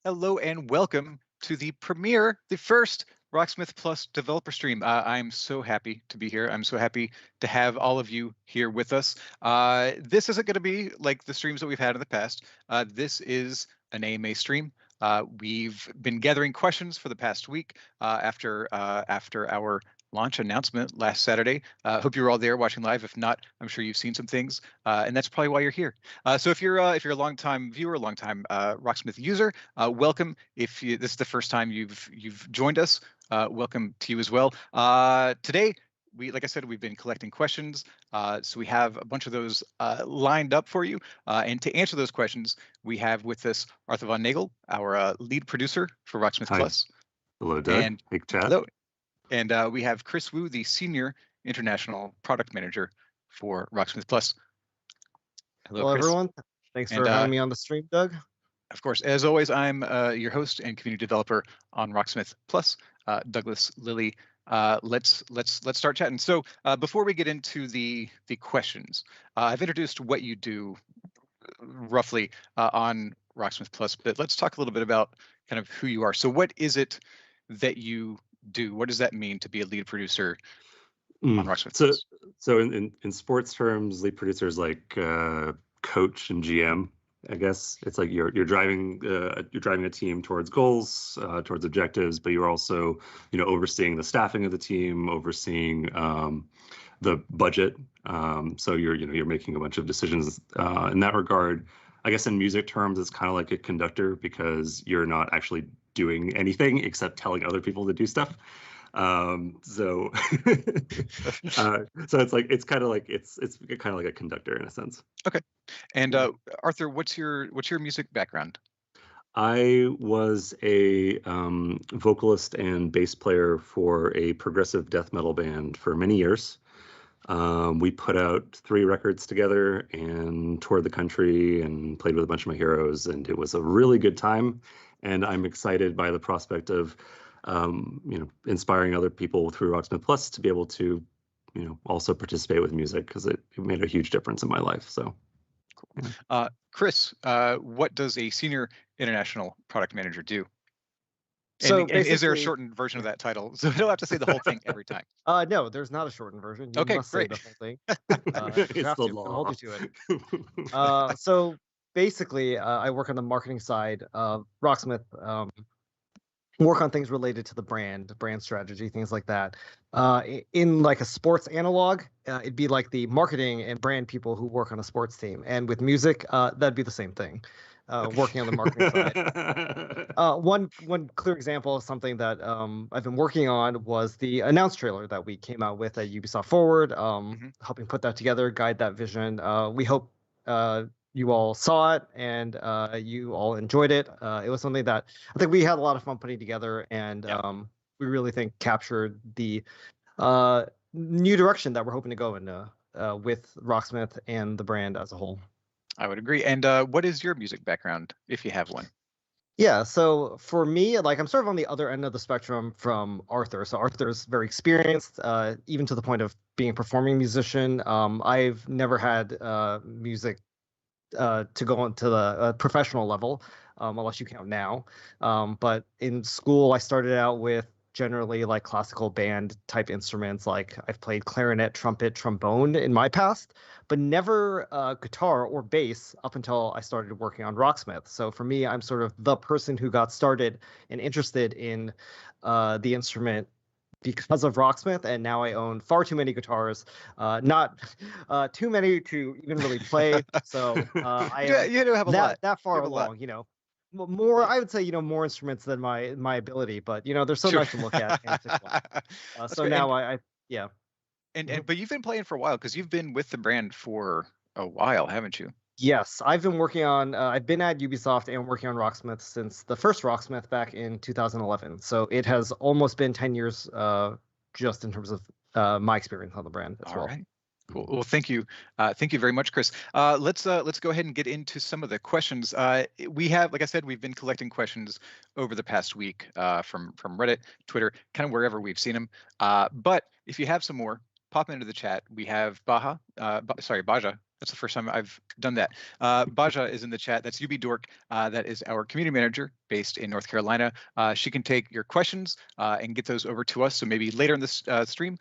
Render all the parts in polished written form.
Hello and welcome to the premiere, the first Rocksmith Plus developer stream. I'm so happy to be here. I'm so happy to have all of you here with us. This isn't going to be like the streams that we've had in the past. This is an AMA stream. We've been gathering questions for the past week after our launch announcement last Saturday. Hope you were all there watching live. If not, I'm sure you've seen some things, and that's probably why you're here. So if you're a longtime viewer, a longtime Rocksmith user, welcome. If this is the first time you've joined us, welcome to you as well. Today, like I said, we've been collecting questions, so we have a bunch of those lined up for you. And to answer those questions, we have with us Arthur von Nagel, our lead producer for Rocksmith Hi. Plus. Hello, Doug. And hey, Chad. hello. And we have Chris Wu, the senior international product manager for Rocksmith Plus. Hello, everyone. Thanks for having me on the stream, Doug. Of course, as always, I'm your host and community developer on Rocksmith Plus, Douglas Lilly. Let's start chatting. So before we get into the questions, I've introduced what you do roughly on Rocksmith Plus, but let's talk a little bit about kind of who you are. So what is it that you do? What does that mean to be a lead producer on Rocksmith Plus? So in sports terms, lead producer is like coach and GM. I guess it's like you're driving a team towards goals, towards objectives, but you're also overseeing the staffing of the team, overseeing the budget. So you're making a bunch of decisions in that regard. I guess in music terms, it's kind of like a conductor because you're not actually doing anything except telling other people to do stuff. So it's kind of like a conductor in a sense. Okay. And Arthur, what's your music background? I was a vocalist and bass player for a progressive death metal band for many years. We put out 3 records together and toured the country and played with a bunch of my heroes, and it was a really good time. And I'm excited by the prospect of inspiring other people through Rocksmith Plus to be able to also participate with music, because it made a huge difference in my life. So cool. Yeah. Chris, what does a senior international product manager do? And is there a shortened version of that title? So I don't have to say the whole thing every time. No, there's not a shortened version. You okay, must great. Say the whole thing. It's the law. I'll hold you to it. So basically, I work on the marketing side of Rocksmith. Work on things related to the brand strategy, things like that. In like a sports analog, it'd be like the marketing and brand people who work on a sports team. And with music, that'd be the same thing. Working on the marketing side. One clear example of something that I've been working on was the announced trailer that we came out with at Ubisoft Forward, helping put that together, guide that vision. We hope you all saw it and you all enjoyed it. It was something that I think we had a lot of fun putting together, and we really think captured the new direction that we're hoping to go in with Rocksmith and the brand as a whole. I would agree. And what is your music background, if you have one? Yeah, so for me, like I'm sort of on the other end of the spectrum from Arthur. So Arthur's very experienced, even to the point of being a performing musician. I've never had music to go on to the professional level, unless you count now. But in school, I started out with generally like classical band type instruments. Like I've played clarinet, trumpet, trombone in my past, but never guitar or bass up until I started working on Rocksmith. So for me, I'm sort of the person who got started and interested in the instrument because of Rocksmith, and now I own far too many guitars, not too many to even really play. So you do have a lot. That far along, more, I would say, more instruments than my ability, but they're so nice to look at. So now yeah. But you've been playing for a while, because you've been with the brand for a while, haven't you? Yes, I've been working on. I've been at Ubisoft and working on Rocksmith since the first Rocksmith back in 2011. So it has almost been 10 years, just in terms of my experience on the brand as well. All right. Cool. Well, thank you very much, Chris. Let's go ahead and get into some of the questions. We have, like I said, we've been collecting questions over the past week from Reddit, Twitter, kind of wherever we've seen them. But if you have some more, pop into the chat. We have Baja That's the first time I've done that. Baja is in the chat. That's UB Dork. That is our community manager based in North Carolina. She can take your questions and get those over to us. So maybe later in this stream,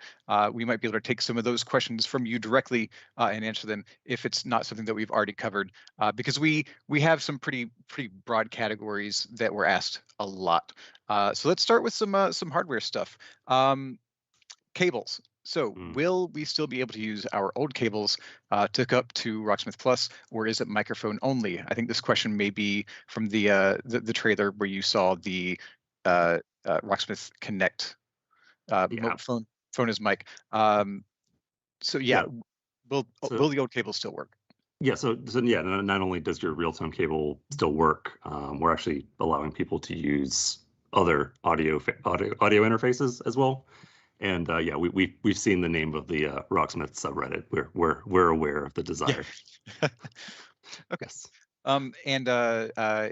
we might be able to take some of those questions from you directly and answer them if it's not something that we've already covered. Because we have some pretty broad categories that were asked a lot. So let's start with some hardware stuff. Cables. So will we still be able to use our old cables to hook up to Rocksmith Plus, or is it microphone only? I think this question may be from the trailer where you saw the Rocksmith Connect phone as mic. So yeah, will the old cable still work? Yeah, so yeah, not only does your real-time cable still work, we're actually allowing people to use other audio interfaces as well. And yeah, we've seen the name of the Rocksmith subreddit. We're aware of the desire. Yeah. Okay. And Kawat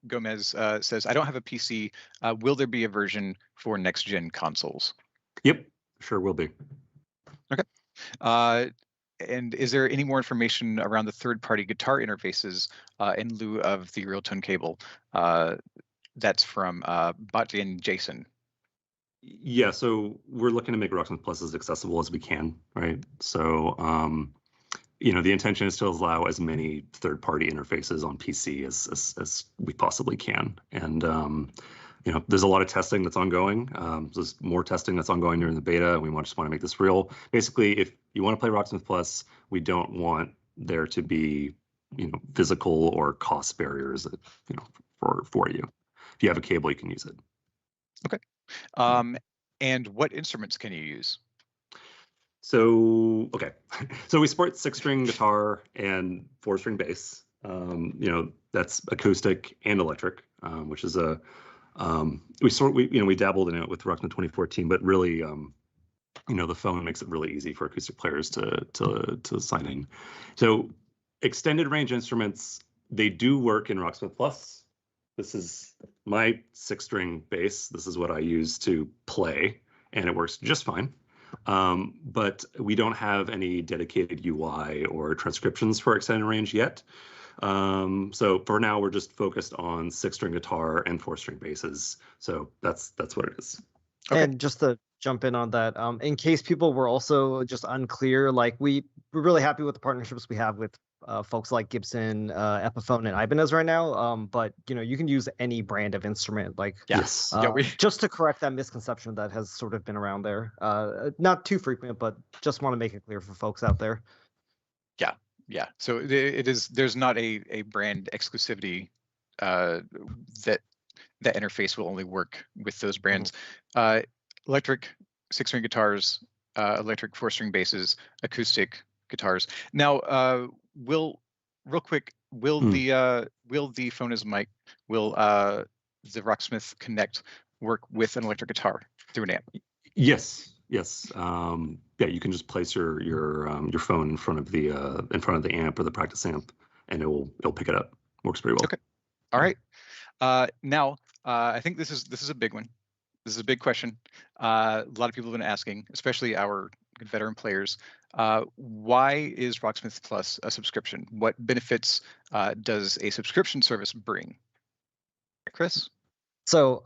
Gomez says, I don't have a PC. Will there be a version for next gen consoles? Yep, sure will be. Okay. And is there any more information around the third-party guitar interfaces in lieu of the real-tone cable? That's from Botty and Jason. Yeah, so we're looking to make Rocksmith Plus as accessible as we can, right? So, the intention is to allow as many third-party interfaces on PC as we possibly can. And, there's a lot of testing that's ongoing. There's more testing that's ongoing during the beta. We just want to make this real. Basically, if you want to play Rocksmith Plus, we don't want there to be, physical or cost barriers that, for you. If you have a cable, you can use it. Okay. And what instruments can you use? So, okay. So we support 6-string guitar and 4-string bass. That's acoustic and electric, which is we dabbled in it with Rocksmith 2014, but really, the phone makes it really easy for acoustic players to sign in. So extended range instruments, they do work in Rocksmith Plus. This is my 6-string bass. This is what I use to play, and it works just fine. But we don't have any dedicated UI or transcriptions for extended range yet. So for now, we're just focused on 6-string guitar and 4-string basses. So that's what it is. Okay. And just to jump in on that, in case people were also just unclear, like we're really happy with the partnerships we have with folks like Gibson, Epiphone, and Ibanez right now. But you can use any brand of instrument. Like yes, just to correct that misconception that has sort of been around there. Not too frequent, but just want to make it clear for folks out there. Yeah. So it is. There's not a brand exclusivity that interface will only work with those brands. Electric 6-string guitars, electric 4-string basses, acoustic guitars. Now, will the phone as mic, will the Rocksmith Connect work with an electric guitar through an amp? Yes. Yeah, you can just place your phone in front of the amp or the practice amp, and it'll pick it up. Works pretty well. Okay. All right. Now, I think this is a big one. This is a big question. A lot of people have been asking, especially our veteran players. Why is Rocksmith Plus a subscription? What benefits does a subscription service bring? Chris? So,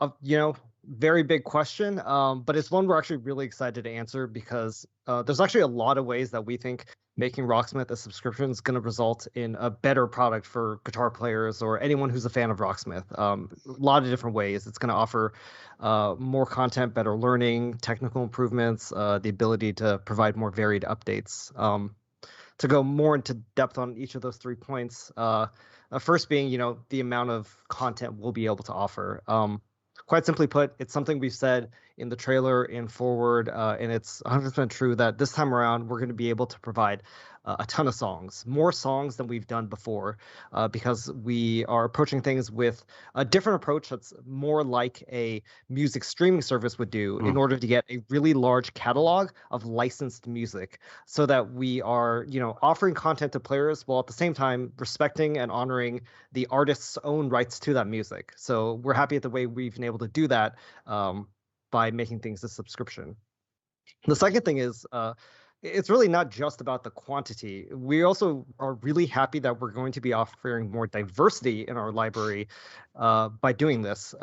very big question, but it's one we're actually really excited to answer because there's actually a lot of ways that we think making Rocksmith a subscription is going to result in a better product for guitar players or anyone who's a fan of Rocksmith. A lot of different ways. It's going to offer more content, better learning, technical improvements, the ability to provide more varied updates. To go more into depth on each of those 3 points, first being, the amount of content we'll be able to offer. Quite simply put, it's something we've said in the trailer and forward, and it's 100% true that this time around we're going to be able to provide a ton of songs, more songs than we've done before, because we are approaching things with a different approach that's more like a music streaming service would do in order to get a really large catalog of licensed music so that we are, offering content to players while at the same time respecting and honoring the artist's own rights to that music. So we're happy at the way we've been able to do that by making things a subscription. The second thing is, it's really not just about the quantity. We also are really happy that we're going to be offering more diversity in our library by doing this.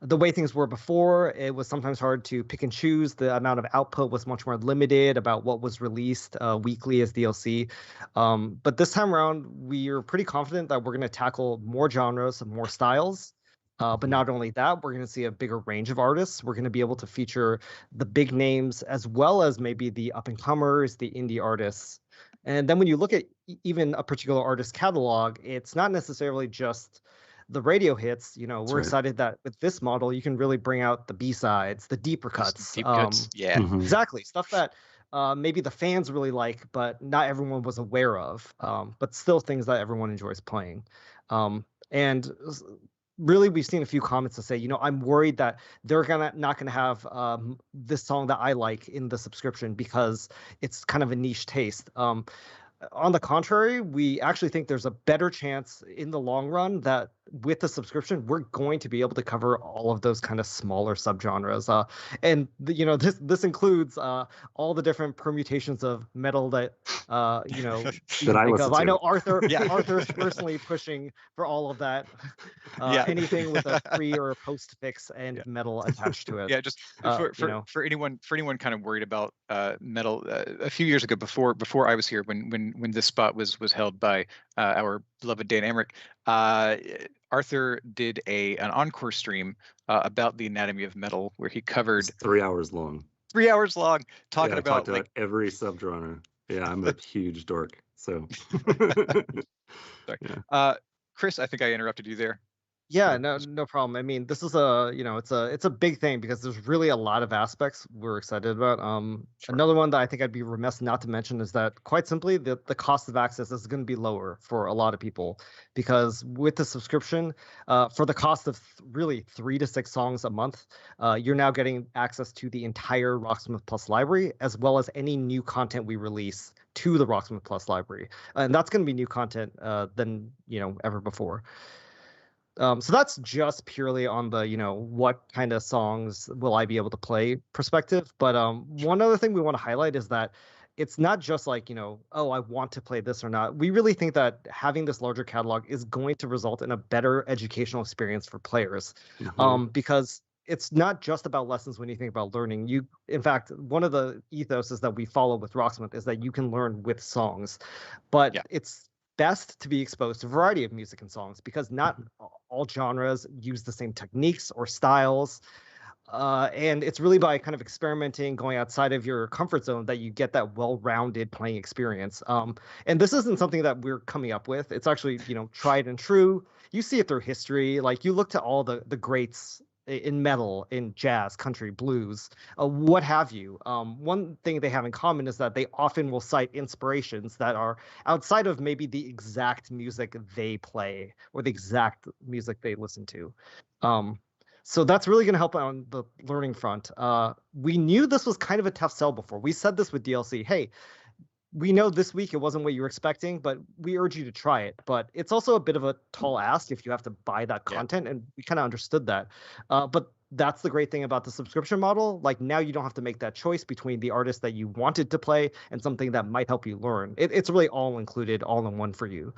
The way things were before, it was sometimes hard to pick and choose. The amount of output was much more limited about what was released weekly as DLC. But this time around, we are pretty confident that we're going to tackle more genres and more styles. But not only that, we're going to see a bigger range of artists. We're going to be able to feature the big names as well as maybe the up and comers, the indie artists. And then when you look at even a particular artist catalog, it's not necessarily just the radio hits. That's We're right. excited that with this model, you can really bring out the B-sides, the deeper cuts. Deep cuts. Yeah. Mhm. Exactly. Stuff that maybe the fans really like, but not everyone was aware of, but still things that everyone enjoys playing. And really, we've seen a few comments to say, I'm worried that they're not gonna have this song that I like in the subscription because it's kind of a niche taste. On the contrary, we actually think there's a better chance in the long run that with the subscription, we're going to be able to cover all of those kind of smaller subgenres. And this includes all the different permutations of metal that you That I think listen of. I to. know Arthur. Yeah. Arthur's personally pushing for all of that. Yeah. Anything with a pre or a post fix and metal attached to it. Yeah, just for anyone kind of worried about metal, a few years ago before I was here, when this spot was held by our beloved Dan Emmerich, Arthur did an encore stream about the anatomy of metal, where he covered It's 3 hours long. 3 hours long talking I about talked about every subgenre. Yeah, I'm a huge dork. So sorry. Yeah. Chris, I think I interrupted you there. Yeah, no problem. I mean, this is it's a big thing because there's really a lot of aspects we're excited about. Sure. Another one that I think I'd be remiss not to mention is that quite simply the cost of access is going to be lower for a lot of people because with the subscription, for the cost of really 3 to 6 songs a month, you're now getting access to the entire Rocksmith Plus library as well as any new content we release to the Rocksmith Plus library, and that's going to be new content than ever before. So that's just purely on the, what kind of songs will I be able to play perspective. But one other thing we want to highlight is that it's not just like, oh, I want to play this or not. We really think that having this larger catalog is going to result in a better educational experience for players. Because it's not just about lessons when you think about learning. In fact, one of the ethoses that we follow with Rocksmith is that you can learn with songs, but it's best to be exposed to a variety of music and songs because not all genres use the same techniques or styles. And it's really by kind of experimenting, going outside of your comfort zone that you get that well-rounded playing experience. And this isn't something that we're coming up with. It's actually, tried and true. You see it through history. Like you look to all the greats in metal, in jazz, country, blues, what have you. One thing they have in common is that they often will cite inspirations that are outside of maybe the exact music they play or the exact music they listen to. So that's really going to help on the learning front. We knew this was kind of a tough sell before. We said this with DLC. Hey, we know this week it wasn't what you were expecting, but we urge you to try it. But it's also a bit of a tall ask if you have to buy that content, and we kind of understood that. But that's the great thing about the subscription model. Like now you don't have to make that choice between the artist that you wanted to play and something that might help you learn. It's really all included, all in one for you.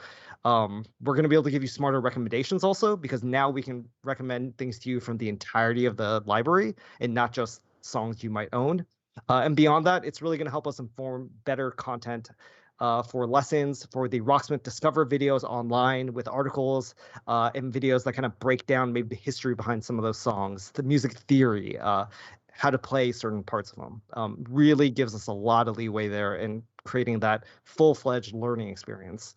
We're going to be able to give you smarter recommendations also because now we can recommend things to you from the entirety of the library and not just songs you might own. And beyond that, it's really going to help us inform better content for lessons, for the Rocksmith Discover videos online with articles and videos that kind of break down maybe the history behind some of those songs, the music theory, how to play certain parts of them. Really gives us a lot of leeway there in creating that full-fledged learning experience.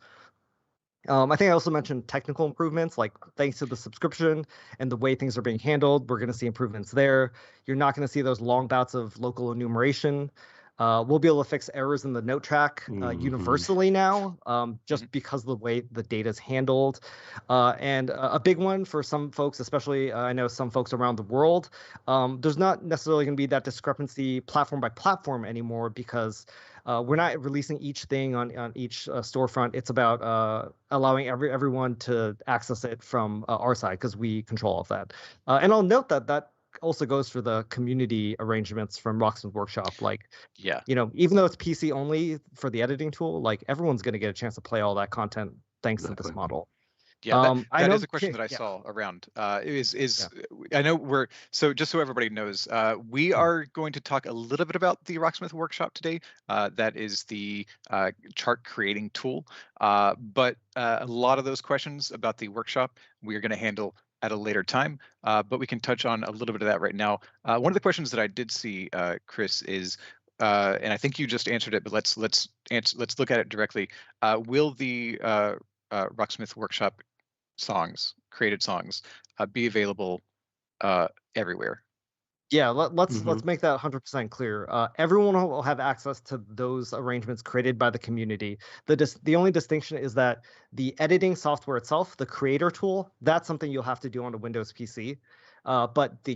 I think I also mentioned technical improvements, like thanks to the subscription and the way things are being handled, we're going to see improvements there. You're not going to see those long bouts of local enumeration. We'll be able to fix errors in the note track universally now, just because of the way the data is handled. And a big one for some folks, especially I know some folks around the world, there's not necessarily going to be that discrepancy platform by platform anymore because we're not releasing each thing on each storefront. It's about allowing everyone to access it from our side because we control all of that. And I'll note that also goes for the community arrangements from Rocksmith Workshop. Like, Yeah. even though it's PC only for the editing tool, like everyone's going to get a chance to play all that content thanks to this model. Yeah, I that know is a question that I yeah. saw around. I know so just so everybody knows, we are going to talk a little bit about the Rocksmith Workshop today. That is the chart creating tool. But a lot of those questions about the workshop we are going to handle at a later time. But we can touch on a little bit of that right now. One of the questions that I did see, Chris, is and I think you just answered it, but let's look at it directly. Will the Rocksmith Workshop created songs, be available everywhere? Yeah, let's make that 100% clear. Everyone will have access to those arrangements created by the community. The only distinction is that the editing software itself, the creator tool, that's something you'll have to do on a Windows PC. But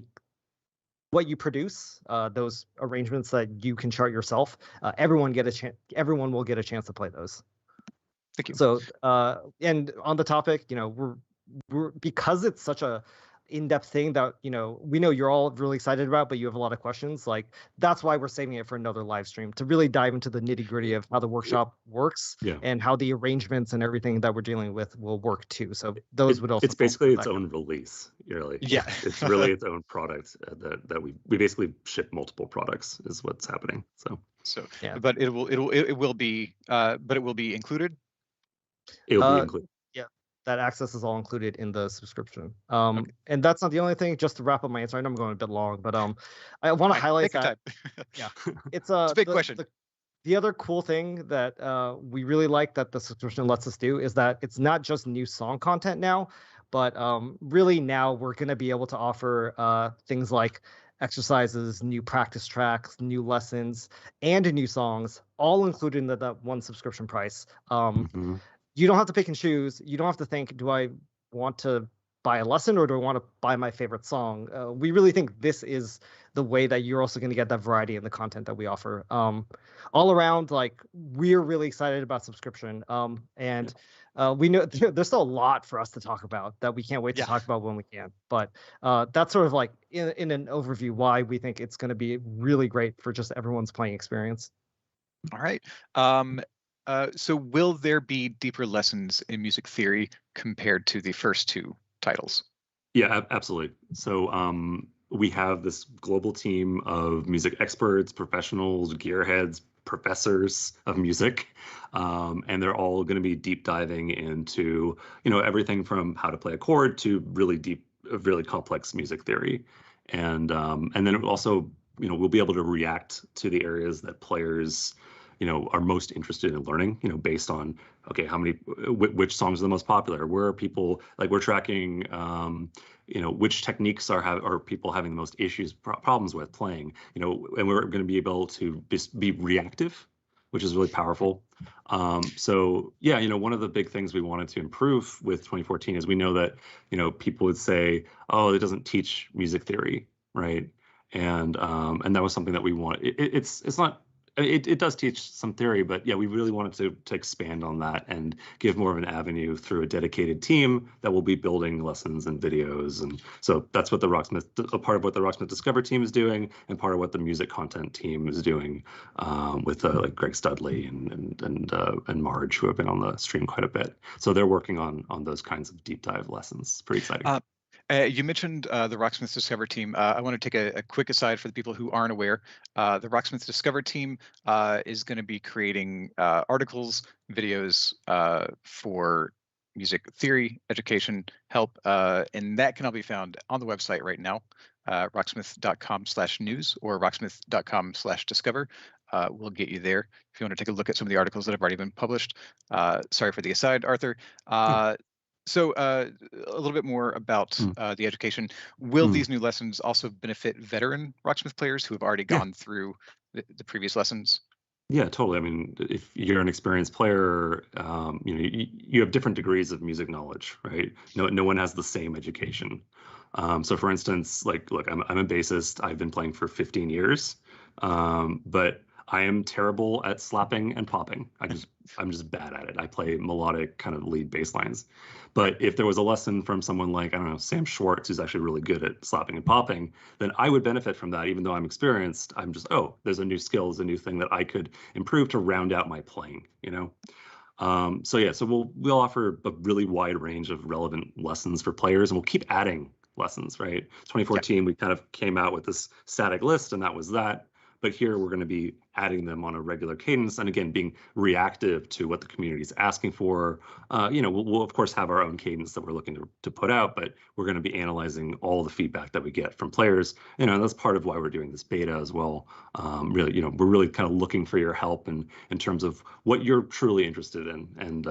what you produce, those arrangements that you can chart yourself, everyone will get a chance to play those. Thank you. So, and on the topic, we're because it's such a in-depth thing that we know you're all really excited about, but you have a lot of questions. Like, that's why we're saving it for another live stream to really dive into the nitty-gritty of how the workshop works and how the arrangements and everything that we're dealing with will work too. So those would also. It's basically its own release, really. Yeah, it's really its own product that we basically ship multiple products is what's happening. So yeah, but it will be included. It will be included. Yeah, that access is all included in the subscription. And that's not the only thing. Just to wrap up my answer, I know I'm going a bit long, but I want to highlight that. Yeah, it's a big question. The other cool thing that we really like that the subscription lets us do is that it's not just new song content now, but really now we're going to be able to offer things like exercises, new practice tracks, new lessons, and new songs, all included in that one subscription price. You don't have to pick and choose. You don't have to think, do I want to buy a lesson or do I want to buy my favorite song? We really think this is the way that you're also going to get that variety in the content that we offer. All around, like, we're really excited about subscription. And we know there's still a lot for us to talk about that we can't wait to talk about when we can. But that's sort of like in an overview why we think it's going to be really great for just everyone's playing experience. All right. So will there be deeper lessons in music theory compared to the first two titles? Yeah, absolutely. So we have this global team of music experts, professionals, gearheads, professors of music, and they're all going to be deep diving into everything from how to play a chord to really deep, really complex music theory, and then it will also we'll be able to react to the areas that players are most interested in learning, based on, okay, which songs are the most popular? Where are people, like, we're tracking, which techniques are people having the most problems with playing, and we're going to be able to be reactive, which is really powerful. So yeah, one of the big things we wanted to improve with 2014 is we know that, people would say, oh, it doesn't teach music theory, right? And that was something that we want. It's not. It does teach some theory, but yeah, we really wanted to expand on that and give more of an avenue through a dedicated team that will be building lessons and videos. And so that's what a part of what the Rocksmith Discover team is doing, and part of what the music content team is doing, with like Greg Studley and Marge, who have been on the stream quite a bit. So they're working on those kinds of deep dive lessons. It's pretty exciting. You mentioned the Rocksmith Discover team. I want to take a quick aside for the people who aren't aware. The Rocksmith Discover team is going to be creating articles, videos for music theory, education, help, and that can all be found on the website right now, rocksmith.com/news or rocksmith.com/discover. We'll get you there if you want to take a look at some of the articles that have already been published. Sorry for the aside, Arthur. So a little bit more about the education. Will these new lessons also benefit veteran Rocksmith players who have already gone through the previous lessons? Yeah, totally. I mean, if you're an experienced player, you have different degrees of music knowledge, right? No one has the same education. So for instance, like, look, I'm a bassist. I've been playing for 15 years, but I am terrible at slapping and popping. I'm just bad at it. I play melodic kind of lead bass lines. But if there was a lesson from someone like, I don't know, Sam Schwartz, who's actually really good at slapping and popping, then I would benefit from that. Even though I'm experienced, I'm just, oh, there's a new skill, there's a new thing that I could improve to round out my playing, you know? So yeah, so we'll offer a really wide range of relevant lessons for players, and we'll keep adding lessons, right? 2014, we kind of came out with this static list, and that was that. But here we're going to be adding them on a regular cadence, and again, being reactive to what the community is asking for. We'll of course have our own cadence that we're looking to put out, but we're going to be analyzing all the feedback that we get from players. And that's part of why we're doing this beta as well. Really, we're really kind of looking for your help in terms of what you're truly interested in, and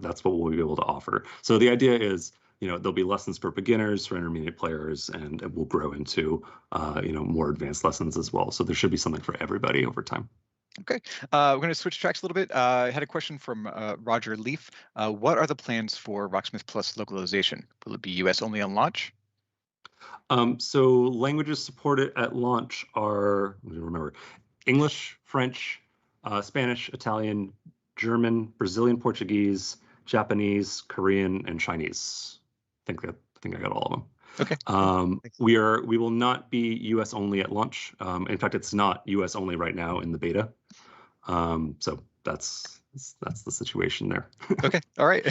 that's what we'll be able to offer. So the idea is, there'll be lessons for beginners, for intermediate players, and it will grow into, more advanced lessons as well. So there should be something for everybody over time. Okay, we're going to switch tracks a little bit. I had a question from Roger Leaf. What are the plans for Rocksmith Plus localization? Will it be US only on launch? So languages supported at launch are, let me remember, English, French, Spanish, Italian, German, Brazilian Portuguese, Japanese, Korean, and Chinese. I think I got all of them. Okay. We will not be US only at launch. In fact, it's not US only right now in the beta. So that's the situation there. Okay. All right.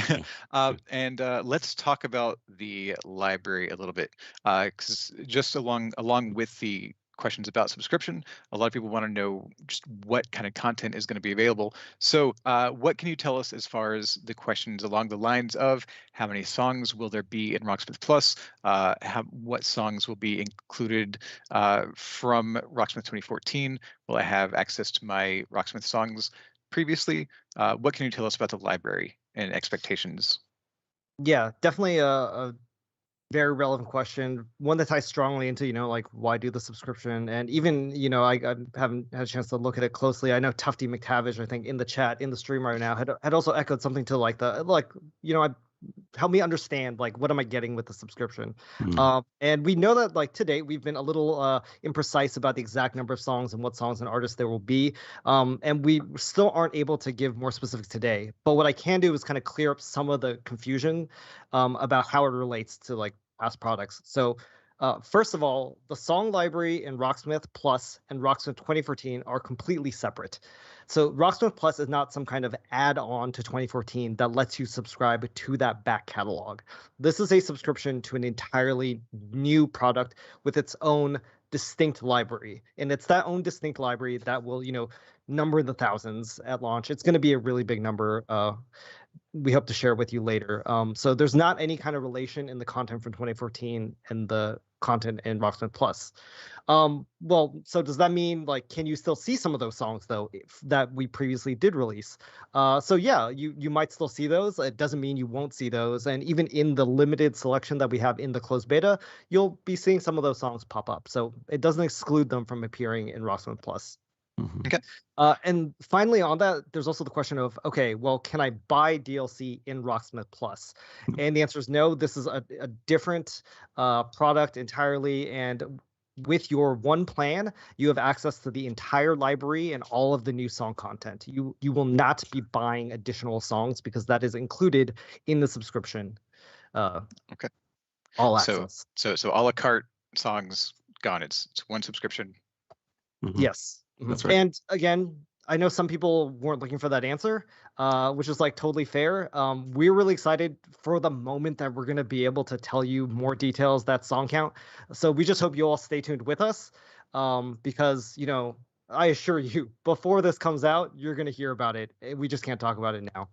And let's talk about the library a little bit, because just along with the questions about subscription, a lot of people want to know just what kind of content is going to be available. So what can you tell us as far as the questions along the lines of how many songs will there be in Rocksmith Plus? What songs will be included from Rocksmith 2014? Will I have access to my Rocksmith songs previously? What can you tell us about the library and expectations? Yeah, definitely a very relevant question, one that ties strongly into, like, why do the subscription? And even, I haven't had a chance to look at it closely. I know Tufty McTavish, I think, in the chat, in the stream right now, had also echoed something to help me understand, what am I getting with the subscription? And we know that, to date, we've been a little imprecise about the exact number of songs and what songs and artists there will be. And we still aren't able to give more specifics today. But what I can do is kind of clear up some of the confusion about how it relates to past products. So first of all, the song library in Rocksmith Plus and Rocksmith 2014 are completely separate. So Rocksmith Plus is not some kind of add-on to 2014 that lets you subscribe to that back catalog. This is a subscription to an entirely new product with its own distinct library. And it's that own distinct library that will, number the thousands at launch. It's going to be a really big number. We hope to share with you later. So there's not any kind of relation in the content from 2014 and the content in Rocksmith Plus. So does that mean, can you still see some of those songs, though, that we previously did release? So yeah, you might still see those. It doesn't mean you won't see those. And even in the limited selection that we have in the closed beta, you'll be seeing some of those songs pop up. So it doesn't exclude them from appearing in Rocksmith Plus. Okay. And finally, on that, there's also the question of, okay, well, can I buy DLC in Rocksmith Plus? And the answer is no. This is a different product entirely. And with your one plan, you have access to the entire library and all of the new song content. You will not be buying additional songs because that is included in the subscription. Okay. All access. So a la carte songs gone. It's one subscription. Yes. That's right. And again, I know some people weren't looking for that answer, which is totally fair. We're really excited for the moment that we're going to be able to tell you more details, that song count. So we just hope you all stay tuned with us because, I assure you, before this comes out, you're going to hear about it. We just can't talk about it now.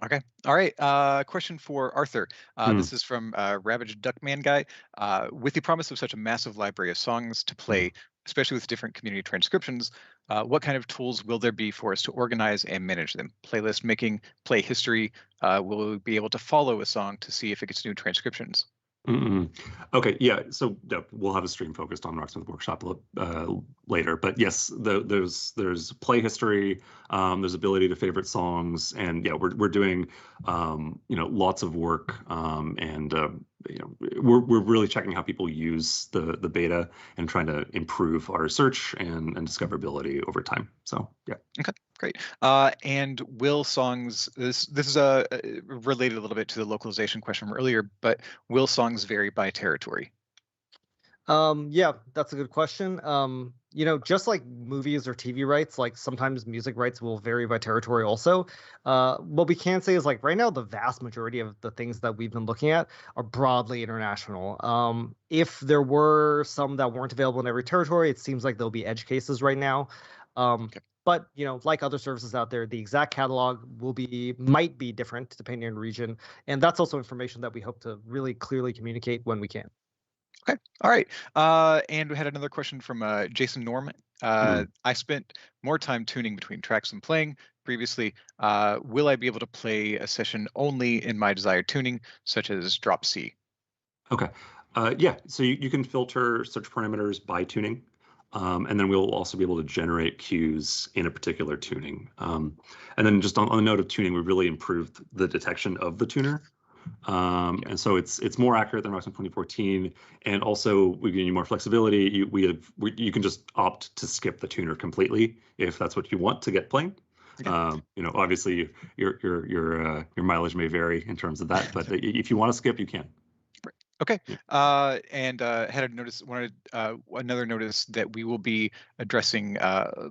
Okay. All right. Question for Arthur. This is from Ravaged Duckman Guy. With the promise of such a massive library of songs to play, especially with different community transcriptions, what kind of tools will there be for us to organize and manage them? Playlist making, play history. Will we be able to follow a song to see if it gets new transcriptions? Okay, yeah. So we'll have a stream focused on Rocksmith Workshop later, but yes, there's play history, there's ability to favorite songs, and yeah, we're doing lots of work and we're really checking how people use the beta and trying to improve our search and discoverability over time. So yeah. Okay, great. And will songs, this is related a little bit to the localization question from earlier, but will songs vary by territory? Yeah, that's a good question. Just like movies or TV rights, like sometimes music rights will vary by territory also. What we can say is like right now, the vast majority of the things that we've been looking at are broadly international. If there were some that weren't available in every territory, it seems like there'll be edge cases right now. Okay. But like other services out there, the exact catalog might be different depending on region, and that's also information that we hope to really clearly communicate when we can. Okay, all right. And we had another question from Jason Norman. I spent more time tuning between tracks than playing previously. Will I be able to play a session only in my desired tuning, such as drop C? Okay. Yeah, so you can filter search parameters by tuning, and then we'll also be able to generate cues in a particular tuning. And then just on the note of tuning, we really improved the detection of the tuner. And so it's more accurate than Rocksmith 2014, and also we give you more flexibility. You can just opt to skip the tuner completely if that's what you want to get playing. Okay. Obviously your mileage may vary in terms of that, but if you want to skip, you can. Okay. Yeah. And wanted another notice that we will be addressing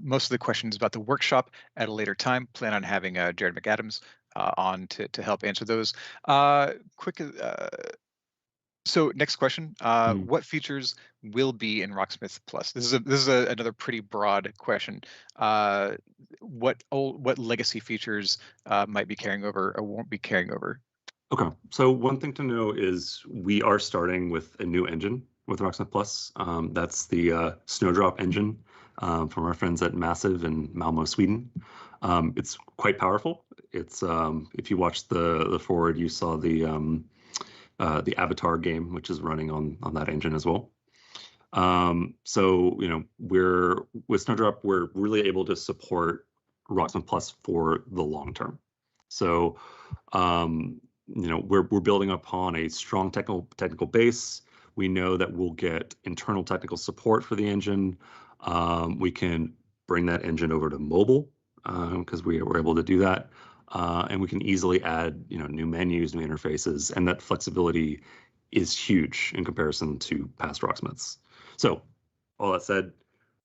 most of the questions about the workshop at a later time. Plan on having Jared McAdams on to help answer those. So next question: what features will be in Rocksmith Plus? This is another pretty broad question. What legacy features might be carrying over or won't be carrying over? Okay, so one thing to know is we are starting with a new engine with Rocksmith Plus. That's the Snowdrop engine from our friends at Massive in Malmo, Sweden. It's quite powerful. It's if you watched the forward, you saw the Avatar game, which is running on that engine as well. So we're with Snowdrop, we're really able to support Rocksmith Plus for the long term. So we're building upon a strong technical base. We know that we'll get internal technical support for the engine. We can bring that engine over to mobile because we were able to do that, and we can easily add new menus, new interfaces, and that flexibility is huge in comparison to past Rocksmiths. So all that said,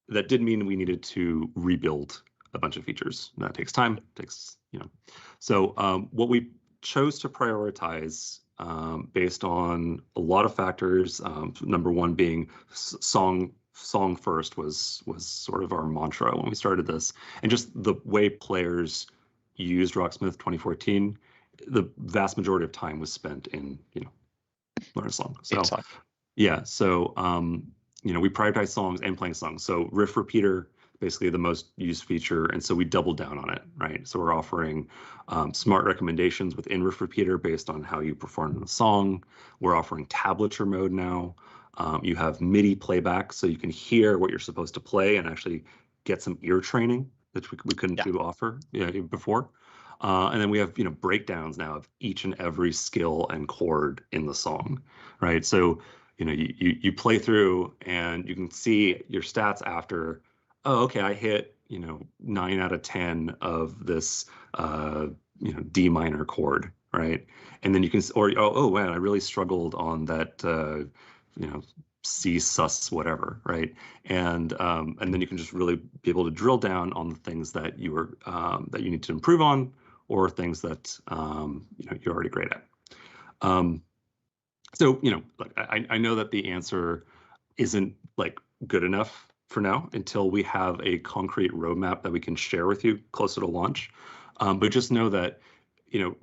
that did mean we needed to rebuild a bunch of features. That takes time. So what we chose to prioritize based on a lot of factors. Number one being song first was sort of our mantra when we started this, and just the way players used Rocksmith 2014. The vast majority of time was spent in learn a song. So yeah, so we prioritize songs and playing songs. So riff repeater, basically the most used feature, and so we doubled down on it, right? So we're offering smart recommendations within riff repeater based on how you perform in the song. We're offering tablature mode now. You have MIDI playback, so you can hear what you're supposed to play and actually get some ear training that we couldn't do offer before. And then we have breakdowns now of each and every skill and chord in the song, right? So you play through and you can see your stats after. Oh, okay, I hit 9 out of 10 of this D minor chord, right? And then you can, or oh wow, I really struggled on that C sus whatever, right? And then you can just really be able to drill down on the things that you need to improve on, or things that you're already great at. So I know that the answer isn't good enough for now until we have a concrete roadmap that we can share with you closer to launch. But just know that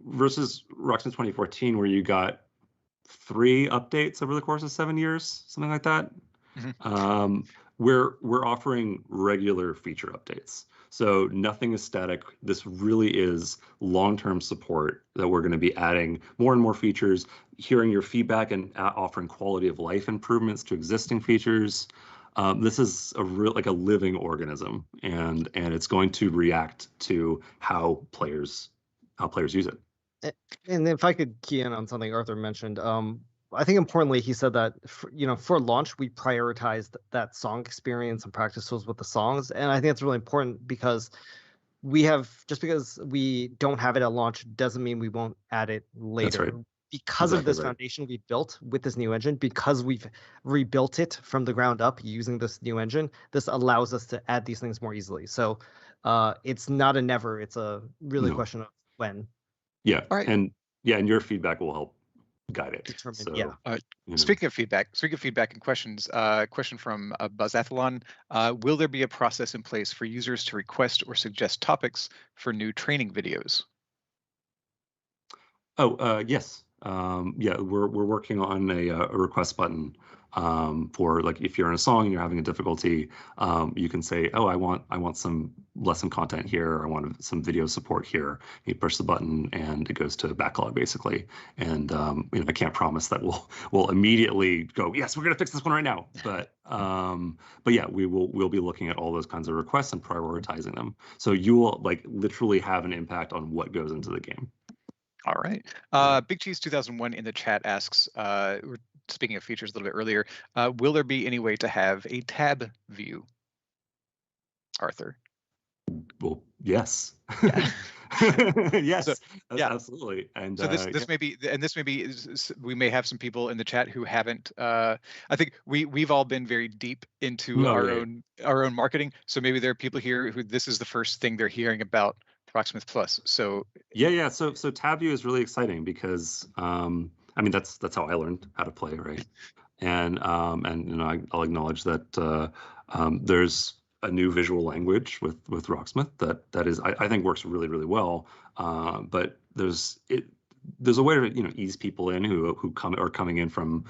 versus Rocksmith 2014, where you got 3 updates over the course of 7 years, something like that. Mm-hmm. We're offering regular feature updates. So nothing is static. This really is long-term support that we're going to be adding more and more features, hearing your feedback and offering quality of life improvements to existing features. This is a living organism, and it's going to react to how players use it. And if I could key in on something Arthur mentioned, I think importantly, he said that for launch we prioritized that song experience and practice tools with the songs, and I think that's really important because just because we don't have it at launch doesn't mean we won't add it later. That's right. Because of Exactly this right. foundation we built with this new engine, because we've rebuilt it from the ground up using this new engine, this allows us to add these things more easily. So it's not a never, it's a really No. question of when. Yeah. All right. And your feedback will help guide it. Determine, So, yeah. Speaking of feedback and questions, question from Buzzathlon. Will there be a process in place for users to request or suggest topics for new training videos? Yes. Yeah, we're working on a request button for, like, if you're in a song and you're having a difficulty, you can say, oh, I want some lesson content here, or I want some video support here. You push the button and it goes to backlog basically. And I can't promise that we'll immediately go, yes, we're gonna fix this one right now. But yeah, we'll be looking at all those kinds of requests and prioritizing them. So you will, like, literally have an impact on what goes into the game. All right. Big Cheese 2001 in the chat asks, we're speaking of features a little bit earlier, will there be any way to have a tab view? Arthur. Well, yes. Yeah. Yes, So, yeah. absolutely. And so this may be, and this may be, we may have some people in the chat who haven't. I think we've all been very deep into our own marketing. So maybe there are people here who this is the first thing they're hearing about Rocksmith Plus. So yeah. So tab view is really exciting because I mean that's how I learned how to play, right? And I'll acknowledge that there's a new visual language with Rocksmith that is I think works really, really well. But there's a way to ease people in who are coming in from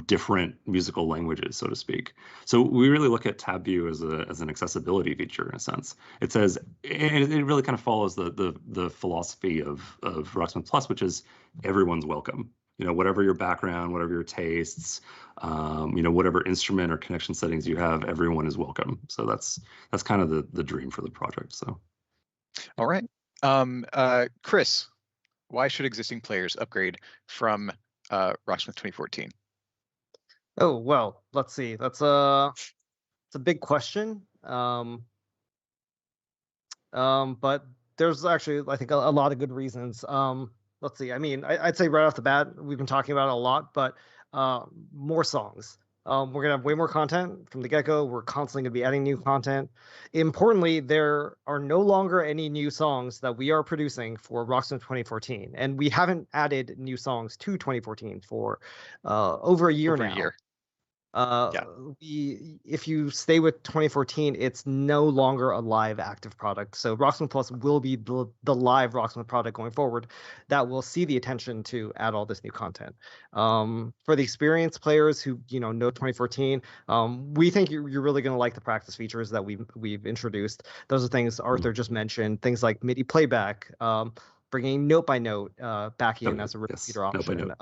different musical languages, so to speak. So we really look at tab view as an accessibility feature in a sense. It says it really kind of follows the philosophy of Rocksmith Plus, which is everyone's welcome. Whatever your background, whatever your tastes, whatever instrument or connection settings you have, everyone is welcome. So that's kind of the dream for the project. So, all right, Chris, why should existing players upgrade from Rocksmith 2014? Oh, well, let's see. It's a big question. But there's actually, I think, a lot of good reasons. Let's see. I mean, I'd say right off the bat, we've been talking about it a lot, but more songs. We're gonna have way more content from the get-go. We're constantly gonna be adding new content. Importantly, there are no longer any new songs that we are producing for Rocksmith 2014, and we haven't added new songs to 2014 for over a year now. If you stay with 2014, it's no longer a live active product. So Rocksmith Plus will be the live Rocksmith product going forward that will see the attention to add all this new content. For the experienced players who know 2014, we think you're really going to like the practice features that we've introduced. Those are things Arthur just mentioned, things like MIDI playback, bringing note by note back in as a repeater option.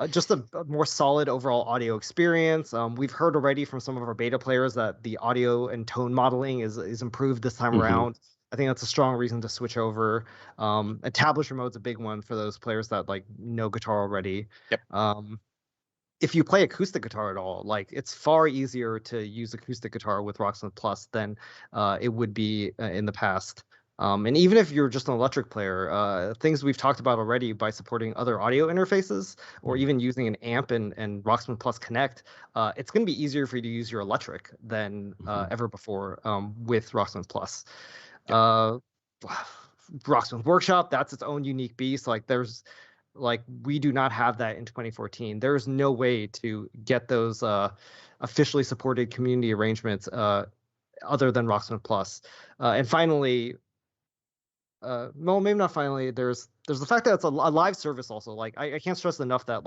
Just a more solid overall audio experience. We've heard already from some of our beta players that the audio and tone modeling is improved this time around. I think that's a strong reason to switch over. A tablet remote's a big one for those players that know guitar already. Yep. If you play acoustic guitar at all, it's far easier to use acoustic guitar with Rocksmith Plus than it would be in the past. And even if you're just an electric player, things we've talked about already by supporting other audio interfaces or even using an amp and Rocksmith Plus Connect, it's going to be easier for you to use your electric than ever before with Rocksmith Plus. Rocksmith Workshop, that's its own unique beast. We do not have that in 2014. There's no way to get those officially supported community arrangements other than Rocksmith Plus. And finally, well, maybe not finally. There's the fact that it's a live service also. I can't stress enough that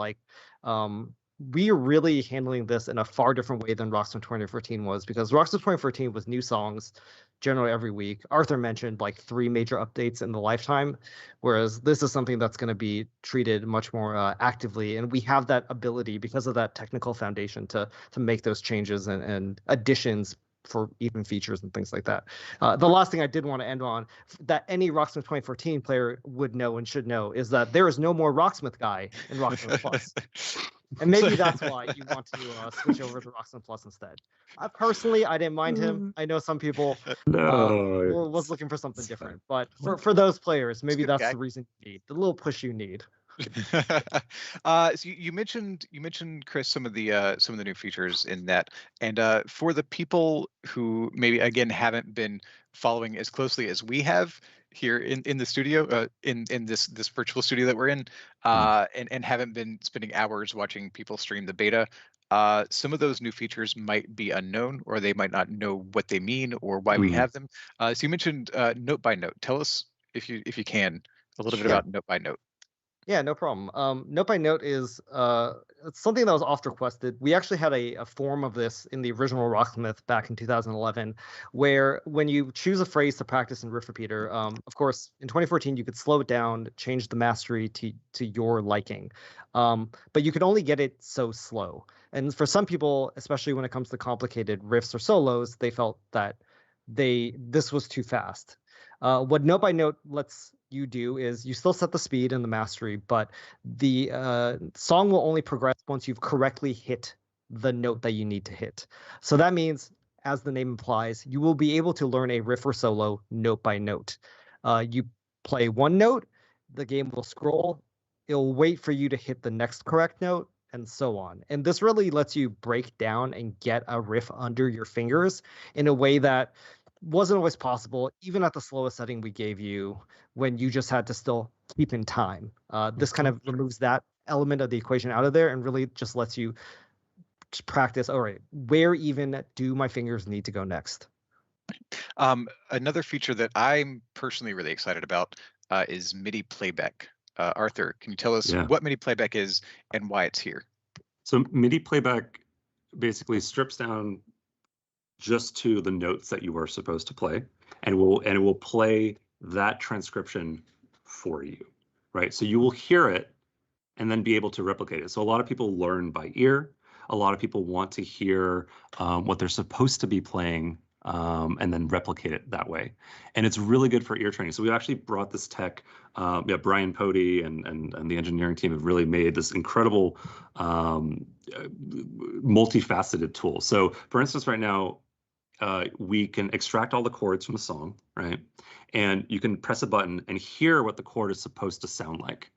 we are really handling this in a far different way than Rocksmith 2014 was, because Rocksmith 2014 was new songs generally every week. Arthur mentioned 3 major updates in the lifetime, whereas this is something that's going to be treated much more actively, and we have that ability because of that technical foundation to make those changes and additions for even features and things like that. The last thing I did want to end on that any Rocksmith 2014 player would know and should know is that there is no more Rocksmith guy in Rocksmith Plus. And maybe that's why you want to switch over to Rocksmith Plus instead. Personally, I didn't mind him. I know some people was looking for something different, but for those players, maybe that's the reason you need the little push you need. So you mentioned Chris some of the new features in that, and for the people who maybe again haven't been following as closely as we have here in the studio, in this virtual studio that we're in, and haven't been spending hours watching people stream the beta. Some of those new features might be unknown, or they might not know what they mean or why we have them. So you mentioned note by note. Tell us if you can a little bit about note by note. Yeah, no problem. Note by note is it's something that was oft requested. We actually had a form of this in the original Rocksmith back in 2011, where when you choose a phrase to practice in Riff Repeater, of course, in 2014 you could slow it down, change the mastery to your liking, but you could only get it so slow. And for some people, especially when it comes to complicated riffs or solos, they felt that this was too fast. What note by note lets you do is you still set the speed and the mastery, but the song will only progress once you've correctly hit the note that you need to hit. So that means, as the name implies, you will be able to learn a riff or solo note by note. You play one note, the game will scroll, it'll wait for you to hit the next correct note, and so on. And this really lets you break down and get a riff under your fingers in a way that wasn't always possible, even at the slowest setting we gave you, when you just had to still keep in time. This kind of removes that element of the equation out of there and really just lets you practice, all right, where even do my fingers need to go next? Another feature that I'm personally really excited about is MIDI playback. Arthur, can you tell us what MIDI playback is and why it's here? So MIDI playback basically strips down just to the notes that you are supposed to play, and it will play that transcription for you, right? So you will hear it and then be able to replicate it. So a lot of people learn by ear. A lot of people want to hear what they're supposed to be playing and then replicate it that way. And it's really good for ear training. So we actually brought this tech. Brian Pody and the engineering team have really made this incredible multifaceted tool. So for instance, right now, we can extract all the chords from a song, right? And you can press a button and hear what the chord is supposed to sound like,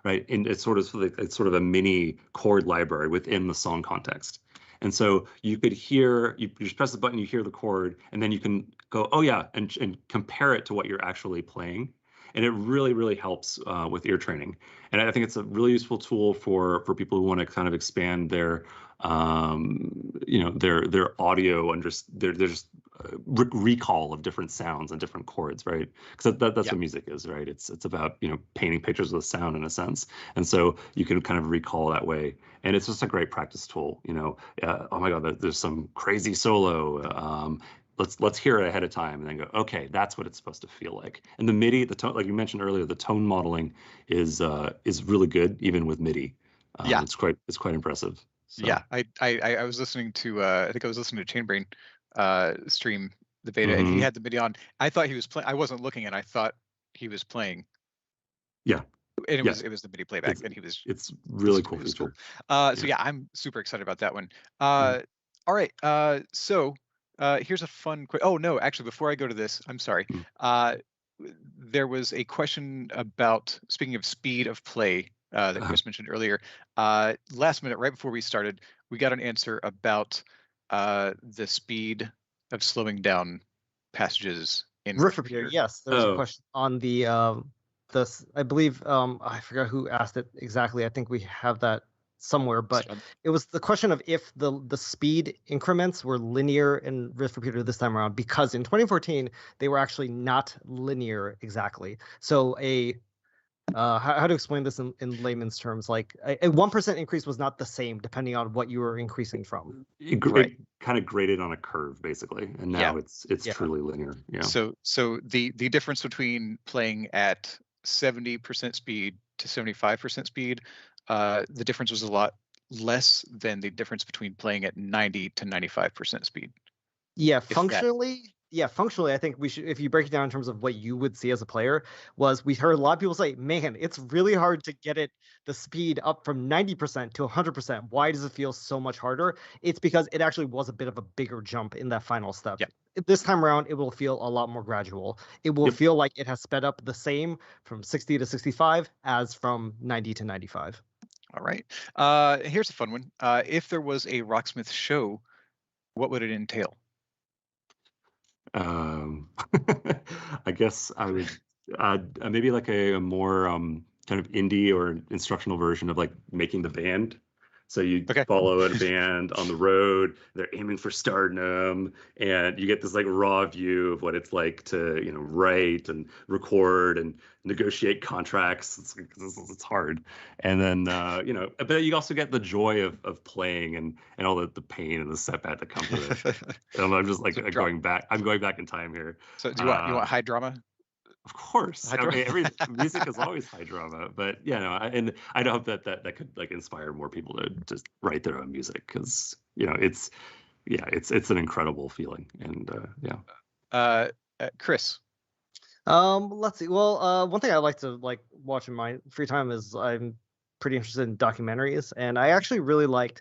right? And it's sort of a mini chord library within the song context. And so you could hear, you just press the button, you hear the chord, and then you can go, oh yeah, and compare it to what you're actually playing. And it really, really helps with ear training. And I think it's a really useful tool for people who want to kind of expand their their audio and their recall of different sounds and different chords, right? Because that's what music is, right? It's about painting pictures with sound in a sense, and so you can kind of recall that way, and it's just a great practice tool. Oh my God, there's some crazy solo. Let's hear it ahead of time and then go, okay, that's what it's supposed to feel like. And the MIDI, the tone, like you mentioned earlier, the tone modeling is really good even with MIDI. It's quite impressive. So. Yeah, I was listening to I think I was listening to Chainbrain stream the beta, and he had the MIDI on. I thought he was playing. I wasn't looking, and I thought he was playing. Yeah. And it was the MIDI playback, and he was. It's really cool feature. Cool. So yeah, I'm super excited about that one. All right. So here's a fun quick. Oh no, actually, before I go to this, I'm sorry. There was a question about, speaking of speed of play, that Chris mentioned earlier. Last minute, right before we started, we got an answer about the speed of slowing down passages in Riff Repeater. Yes, there's a question on the I believe I forgot who asked it exactly. I think we have that somewhere, but it was the question of if the speed increments were linear in Riff Repeater this time around, because in 2014 they were actually not linear exactly. So how to explain this in layman's terms, like a 1% increase was not the same depending on what you were increasing from. It kind of graded on a curve basically, and now it's truly linear. Yeah. So the difference between playing at 70% speed to 75% speed, the difference was a lot less than the difference between playing at 90 to 95% speed. Yeah, If that. functionally, I think we should, if you break it down in terms of what you would see as a player, was we heard a lot of people say, man, it's really hard to get the speed up from 90% to 100%. Why does it feel so much harder? It's because it actually was a bit of a bigger jump in that final step. Yeah. This time around, it will feel a lot more gradual. It will Yep. feel like it has sped up the same from 60 to 65 as from 90 to 95. All right. Here's a fun one. If there was a Rocksmith show, what would it entail? I guess I would maybe like a more kind of indie or instructional version of like making the band. So you Okay. follow a band on the road, they're aiming for stardom, and you get this like raw view of what it's like to, you know, write and record and negotiate contracts. It's hard. And then, you know, but you also get the joy of playing and all the pain and the setback that comes with it. I'm just like going back in time here. So do you want high drama? Of course. High I mean, drama. music is always high drama, but yeah, no, and I hope that could like inspire more people to just write their own music, because you know it's an incredible feeling. And Chris. Let's see. Well, one thing I like to watch in my free time is I'm pretty interested in documentaries, and I actually really liked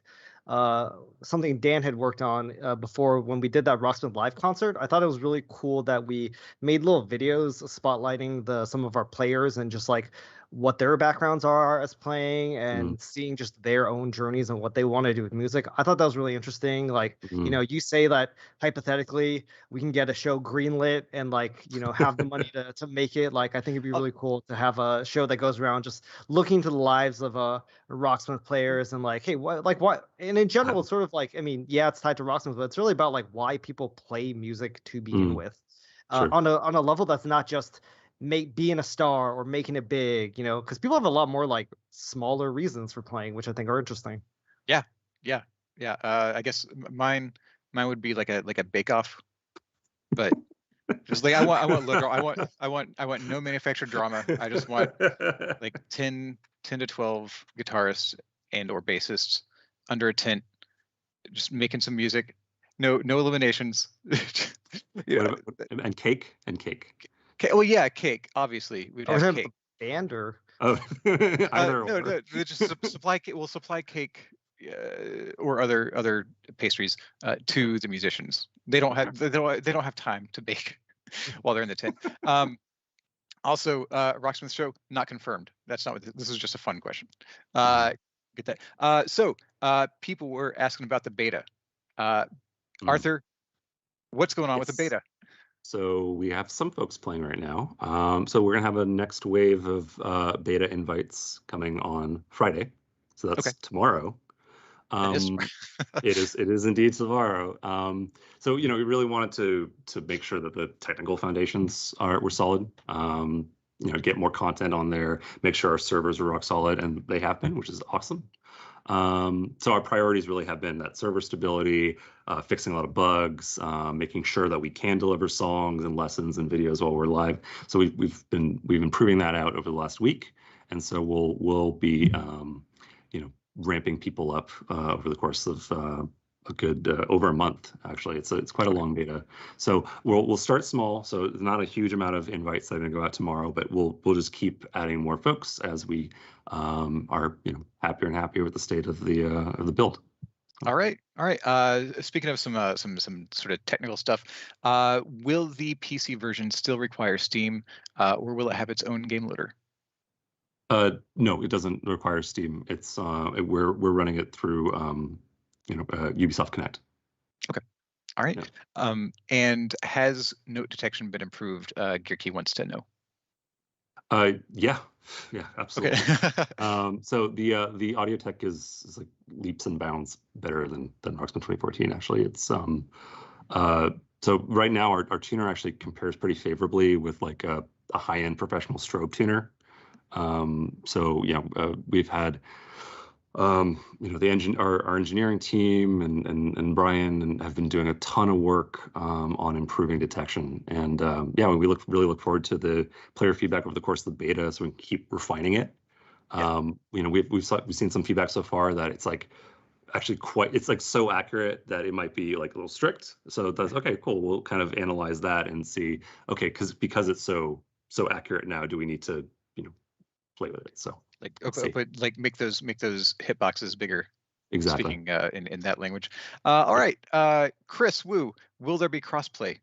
something Dan had worked on before when we did that Rocksmith live concert. I thought it was really cool that we made little videos spotlighting some of our players and just like what their backgrounds are as playing and seeing just their own journeys and what they want to do with music. I thought that was really interesting. Like, you know, you say that hypothetically we can get a show greenlit and like, you know, have the money to make it. Like, I think it'd be really cool to have a show that goes around just looking to the lives of Rocksmith players and like, hey, what, and in general, it's sort of like, I mean, yeah, it's tied to Rocksmith, but it's really about like why people play music to begin with, Sure. on a level that's not just being a star or making it big, you know, because people have a lot more like smaller reasons for playing, which I think are interesting. Yeah. I guess mine would be like a bake off, but just like I want low, I want no manufactured drama. I just want like 10 to 12 guitarists and or bassists under a tent, just making some music. No eliminations. And cake. Well, yeah, cake. Obviously, we'd have cake. Band or either no, just supply cake. We'll supply cake or other pastries to the musicians. They don't have time to bake while they're in the tent. Also, Rocksmith show not confirmed. That's not what this is. Just a fun question. Get that. So people were asking about the beta. Arthur, what's going on with the beta? So we have some folks playing right now. So we're gonna have a next wave of beta invites coming on Friday. So that's tomorrow. It is indeed tomorrow. So you know, we really wanted to make sure that the technical foundations were solid. You know, get more content on there, make sure our servers are rock solid, and they have been, which is awesome. So our priorities really have been that server stability, fixing a lot of bugs, making sure that we can deliver songs and lessons and videos while we're live. So we've been improving that out over the last week, and so we'll be you know, ramping people up over the course of a good over a month. Actually, it's quite a long beta. So we'll start small. So it's not a huge amount of invites that are going to go out tomorrow, but we'll just keep adding more folks as we are, you know, happier and happier with the state of the build. All right. Speaking of some sort of technical stuff, will the PC version still require Steam, or will it have its own game loader? No, it doesn't require Steam. It's we're running it through you know, Ubisoft Connect. Okay. All right. Yeah. And has note detection been improved? Gearkey wants to know. Yeah, absolutely. Okay. So the audio tech is like leaps and bounds better than Rocksmith 2014. Actually, it's so right now our tuner actually compares pretty favorably with like a high-end professional strobe tuner. So you know, we've had you know, our engineering team and Brian have been doing a ton of work on improving detection, and yeah, we really look forward to the player feedback over the course of the beta, so we can keep refining it. You know, we've seen some feedback so far that it's like actually quite, it's like so accurate that it might be like a little strict. So that's okay, cool. We'll kind of analyze that and see, okay, because it's so accurate now, do we need to, play with it? So Like let's see. but like make those hitboxes bigger. Exactly. Speaking in that language. All right, Chris Wu, will there be crossplay?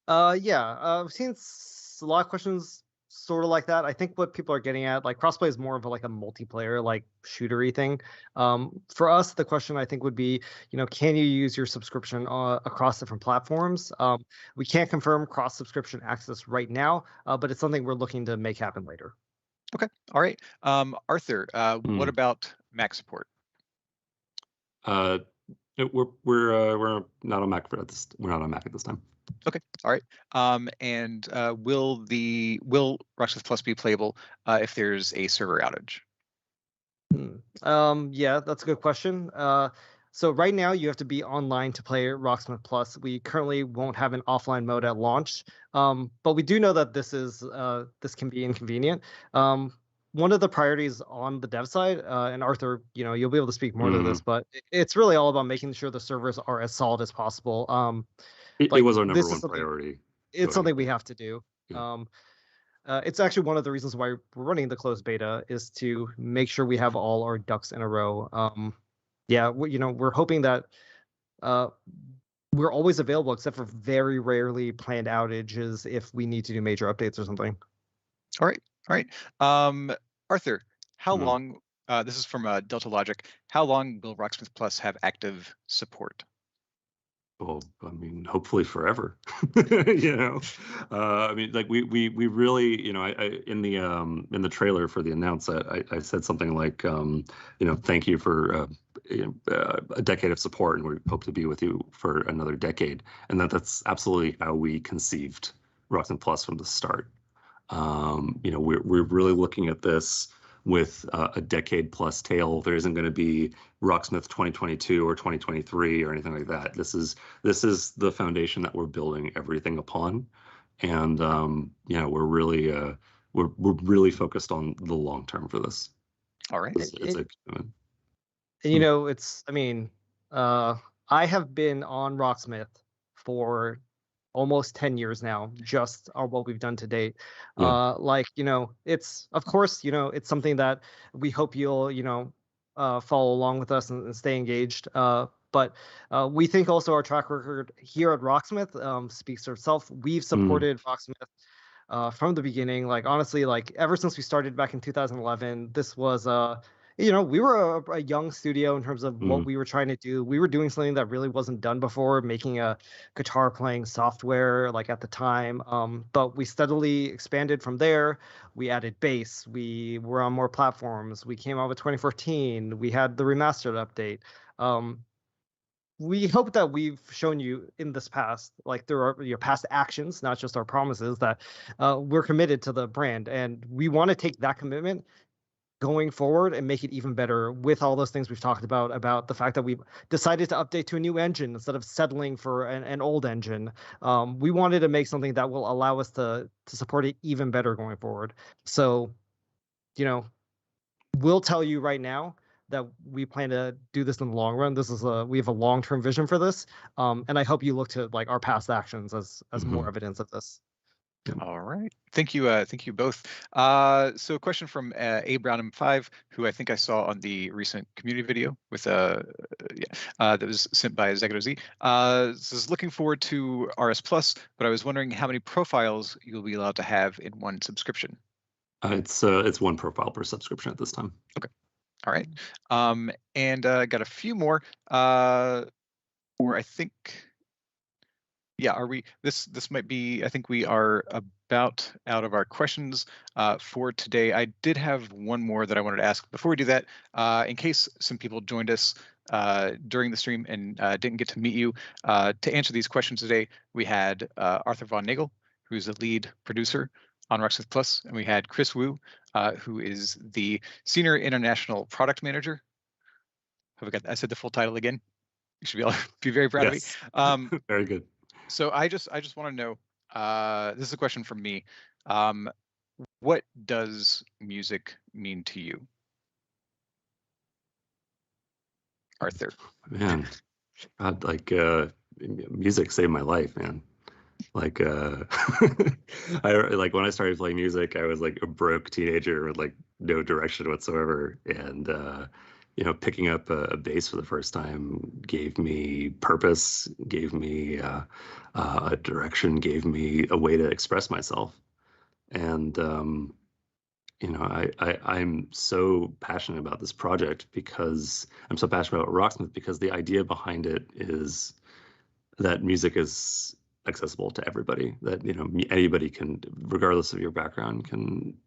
Yeah, I've seen a lot of questions sort of like that. I think what people are getting at, like crossplay is more of like a multiplayer, like shootery thing. For us, the question I think would be, can you use your subscription across different platforms? We can't confirm cross subscription access right now, but it's something we're looking to make happen later. Okay, all right. Arthur, what about Mac support? We're not on Mac at this. We're not on Mac at this time. Okay, all right. And will Rocksmith Plus be playable if there's a server outage? Yeah, that's a good question. So right now you have to be online to play Rocksmith Plus. We currently won't have an offline mode at launch, but we do know that this can be inconvenient. One of the priorities on the dev side, and Arthur, you'll be able to speak more to this, but it's really all about making sure the servers are as solid as possible. It was our number one something, priority. It's something we have to do. Yeah. It's actually one of the reasons why we're running the closed beta is to make sure we have all our ducks in a row. Yeah, we're hoping that we're always available except for very rarely planned outages if we need to do major updates or something. All right. Arthur, how long? This is from Delta Logic. How long will Rocksmith Plus have active support? Well, I mean, hopefully forever. I mean, like we really, I in the trailer for the announce, I said something like, thank you for a decade of support, and we hope to be with you for another decade. And that's absolutely how we conceived Rocksmith Plus from the start. We're really looking at this with a decade plus tail. There isn't going to be Rocksmith 2022 or 2023 or anything like that. This is the foundation that we're building everything upon, and we're really focused on the long term for this. All right. It's a commitment. And I have been on Rocksmith for almost 10 years now, just on what we've done to date. Yeah. It's of course, it's something that we hope you'll, follow along with us and stay engaged. But we think also our track record here at Rocksmith speaks for itself. We've supported Rocksmith from the beginning. Like honestly, like ever since we started back in 2011, this was we were a young studio in terms of what we were trying to do. We were doing something that really wasn't done before, making a guitar playing software like at the time. But we steadily expanded from there. We added bass. We were on more platforms. We came out with 2014. We had the remastered update. We hope that we've shown you in this past, like through your past actions, not just our promises, that we're committed to the brand, and we want to take that commitment going forward and make it even better with all those things we've talked about the fact that we've decided to update to a new engine instead of settling for an old engine. We wanted to make something that will allow us to support it even better going forward. So, we'll tell you right now that we plan to do this in the long run. We have a long-term vision for this. And I hope you look to like our past actions as more evidence of this. All right. Thank you both. So a question from A Brown M5, who I think I saw on the recent community video with that was sent by Zegado Z. This is looking forward to RS Plus, but I was wondering how many profiles you'll be allowed to have in one subscription. It's one profile per subscription at this time. Okay. All right. And got a few more. Or I think. Yeah, are we? This might be. I think we are about out of our questions for today. I did have one more that I wanted to ask before we do that. In case some people joined us during the stream and didn't get to meet you, to answer these questions today, we had Arthur von Nagel, who's the lead producer on Rocksmith Plus, and we had Chris Wu, who is the senior international product manager. I said the full title again. You should be very proud of me. Very good. So I just want to know, this is a question from me. What does music mean to you? Arthur? Man, God, like music saved my life, man. Like I like when I started playing music, I was like a broke teenager with like no direction whatsoever, and picking up a bass for the first time gave me purpose, gave me a direction, gave me a way to express myself, and I'm so passionate about this project because I'm so passionate about Rocksmith because the idea behind it is that music is accessible to everybody. That anybody can, regardless of your background, can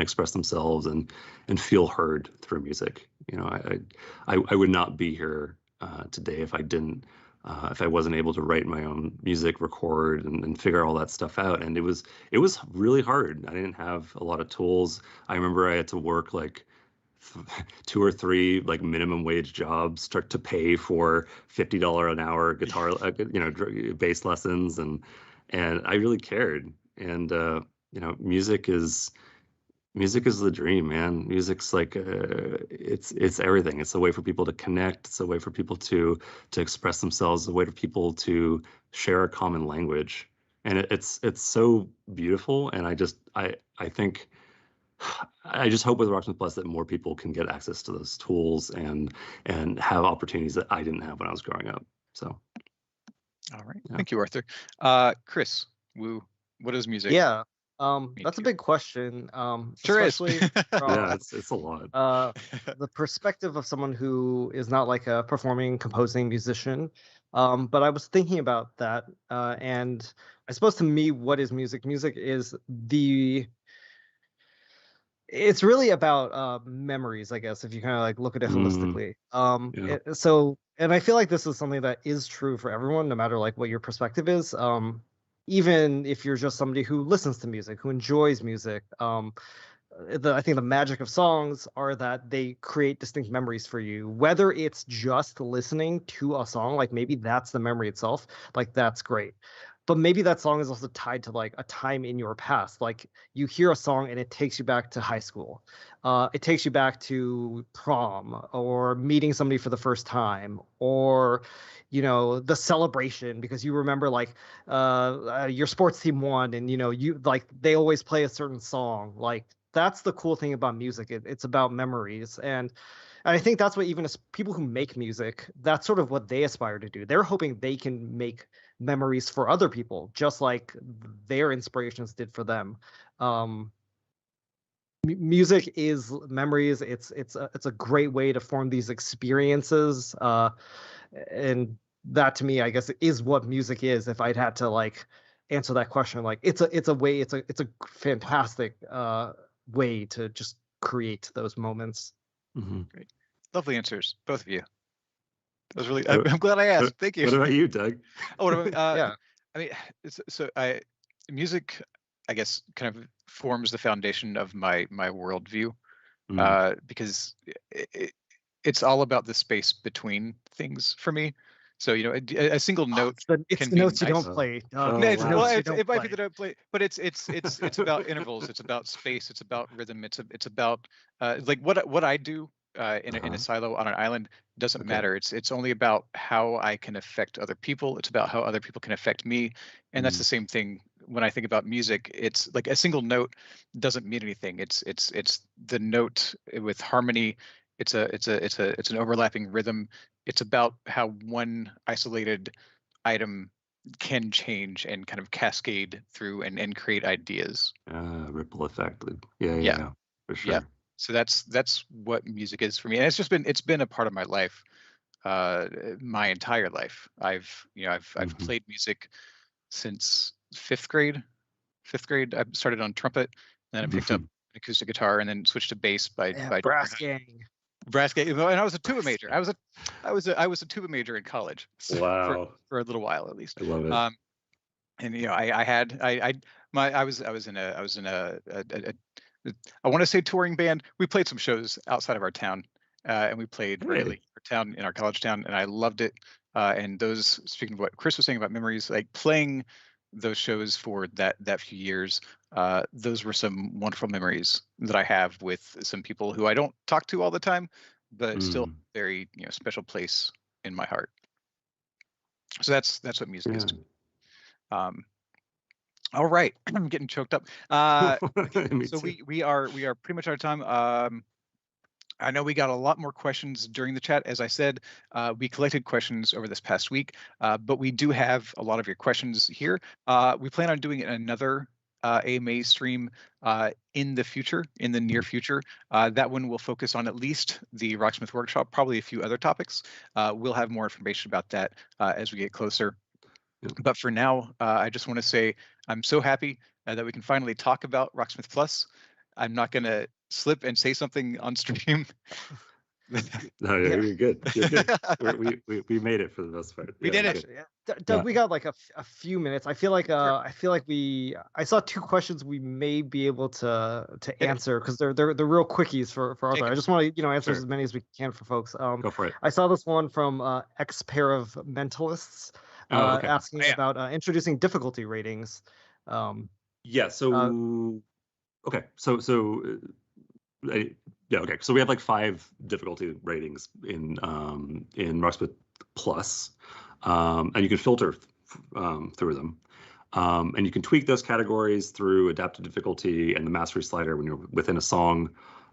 express themselves and feel heard through music. I would not be here today if I didn't. If I wasn't able to write my own music, record, and figure all that stuff out, and it was really hard. I didn't have a lot of tools. I remember I had to work like 2 or 3 like minimum wage jobs to pay for $50 an hour guitar, bass lessons, and I really cared. And music is the dream, man. Music's like it's everything. It's a way for people to connect. It's a way for people to express themselves. A way for people to share a common language, and it's so beautiful. And I think. I just hope with Rocksmith Plus that more people can get access to those tools and have opportunities that I didn't have when I was growing up. So, all right, yeah. Thank you, Arthur. Chris, what is music? Yeah, that's a big question. Sure especially is. Yeah, it's a lot. The perspective of someone who is not like a performing, composing musician. But I was thinking about that, and I suppose to me, what is music? Music is it's really about memories, I guess, if you kind of like look at it holistically. Yeah. And I feel like this is something that is true for everyone, no matter like what your perspective is. Even if you're just somebody who listens to music, who enjoys music. I think the magic of songs are that they create distinct memories for you, whether it's just listening to a song, like maybe that's the memory itself, like that's great. But maybe that song is also tied to like a time in your past. Like you hear a song and it takes you back to high school. It takes you back to prom or meeting somebody for the first time, or the celebration because you remember like your sports team won, and you like they always play a certain song. Like that's the cool thing about music. It's about memories, and I think that's what even as people who make music, that's sort of what they aspire to do. They're hoping they can make memories for other people, just like their inspirations did for them. Music is memories. It's a great way to form these experiences, and that to me, I guess, is what music is. If I'd had to like answer that question, like it's a fantastic way to just create those moments. Mm-hmm. Great, lovely answers, both of you. That was really. I'm glad I asked. Thank you. What about you, Doug? Oh, what about, yeah. I mean, music, I guess, kind of forms the foundation of my worldview, because it's all about the space between things for me. So a single note it's can the be notes nice. you don't play. It might be the don't play, but it's about intervals. It's about space. It's about rhythm. It's about like what I do in a silo on an island doesn't matter. It's only about how I can affect other people. It's about how other people can affect me, and that's the same thing when I think about music. It's like a single note doesn't mean anything. It's the note with harmony. It's an overlapping rhythm. It's about how one isolated item can change and kind of cascade through and create ideas. Ripple effect. Yeah, for sure. Yeah. So that's what music is for me, and it's been a part of my life, my entire life. I've played music since fifth grade. I started on trumpet, and then I picked up an acoustic guitar, and then switched to bass by brass gang. Brass gang, and I was a tuba major. I was a tuba major in college. Wow. For a little while at least. I love it. And I was in a I want to say touring band. We played some shows outside of our town, and we played regularly our town in our college town, and I loved it. And those, speaking of what Chris was saying about memories, like playing those shows for that few years, those were some wonderful memories that I have with some people who I don't talk to all the time, but still very special place in my heart. So that's what music is to me. All right, I'm getting choked up. So we are pretty much out of time. I know we got a lot more questions during the chat. As I said, we collected questions over this past week, but we do have a lot of your questions here. We plan on doing another AMA stream in the near future. That one will focus on at least the Rocksmith workshop, probably a few other topics. We'll have more information about that as we get closer. But for now, I just want to say I'm so happy that we can finally talk about Rocksmith Plus. I'm not going to slip and say something on stream. No, yeah, you're good. You're good. we made it for the most part. We did it. Doug, we got like a few minutes. I feel like I saw two questions we may be able to answer because they're real quickies for Arthur. I just want to answer as many as we can for folks. Go for it. I saw this one from X pair of mentalists asking about introducing difficulty ratings. Yeah. So okay. Okay. So we have like 5 difficulty ratings in Rocksmith Plus, and you can filter through them, and you can tweak those categories through adaptive difficulty and the mastery slider when you're within a song.